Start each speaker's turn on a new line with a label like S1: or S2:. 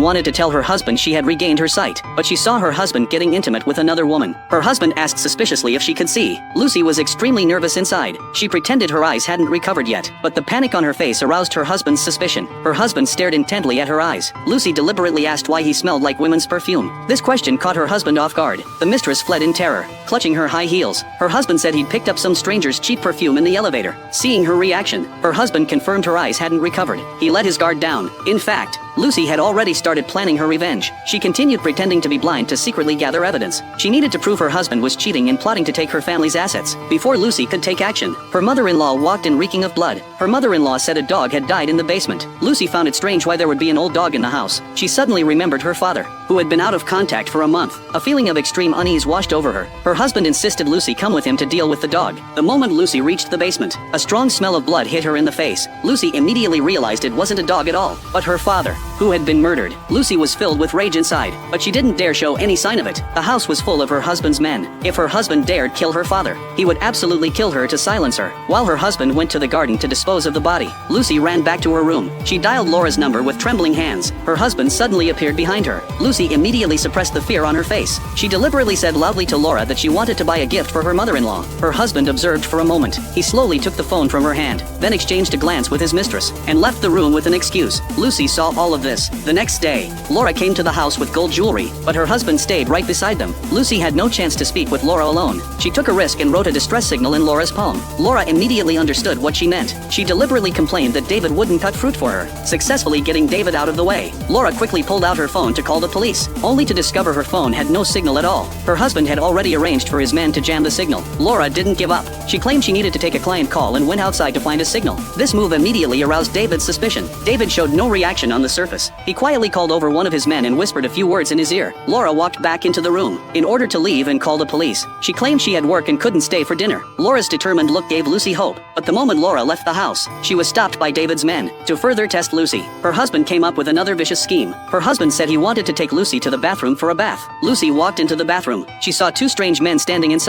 S1: wanted to tell her husband she had regained her sight, but she saw her husband getting intimate with another woman. Her husband asked suspiciously if she could see. Lucy was extremely nervous inside. She pretended her eyes hadn't recovered yet, but the panic on her face aroused her husband's suspicion. Her husband stared intently at her eyes. Lucy deliberately asked why he smelled like women's perfume. This question caught her husband off guard. The mistress fled in terror, clutching her high heels. Her husband said he'd picked up some stranger's cheap perfume in the elevator. Seeing her reaction, her husband confirmed her eyes hadn't recovered. He let his guard down. In fact, Lucy had already started planning her revenge. She continued pretending to be blind to secretly gather evidence. She needed to prove her husband was cheating and plotting to take her family's assets. Before Lucy could take action, her mother-in-law walked in reeking of blood. Her mother-in-law said a dog had died in the basement. Lucy found it strange why there would be an old dog in the house. She suddenly remembered her father, who had been out of contact for a month. A feeling of extreme unease washed over her. Her husband insisted Lucy come with him to deal with the dog. The moment Lucy reached the basement, a strong smell of blood hit her in the face. Lucy immediately realized it wasn't a dog at all, but her father, who had been murdered. Lucy was filled with rage inside, but she didn't dare show any sign of it. The house was full of her husband's men. If her husband dared kill her father, he would absolutely kill her to silence her. While her husband went to the garden to dispose of the body, Lucy ran back to her room. She dialed Laura's number with trembling hands. Her husband suddenly appeared behind her. Lucy immediately suppressed the fear on her face. She deliberately said loudly to Laura that she wanted to buy a gift for her mother-in-law. Her husband observed for a moment. He slowly took the phone from her hand, then exchanged a glance with his mistress, and left the room with an excuse. Lucy saw all of this. The next day, Laura came to the house with gold jewelry, but her husband stayed right beside them. Lucy had no chance to speak with Laura alone. She took a risk and wrote a distress signal in Laura's palm. Laura immediately understood what she meant. She deliberately complained that David wouldn't cut fruit for her, successfully getting David out of the way. Laura quickly pulled out her phone to call the police, only to discover her phone had no signal at all. Her husband had already arranged for his men to jam the signal. Laura didn't give up. She claimed she needed to take a client call and went outside to find a signal. This move immediately aroused David's suspicion. David showed no reaction on the surface. He quietly called over one of his men and whispered a few words in his ear. Laura walked back into the room, in order to leave and call the police. She claimed she had work and couldn't stay for dinner. Laura's determined look gave Lucy hope, but the moment Laura left the house, she was stopped by David's men. To further test Lucy, her husband came up with another vicious scheme. Her husband said he wanted to take Lucy to the bathroom for a bath. Lucy walked into the bathroom. She saw two strange men standing inside.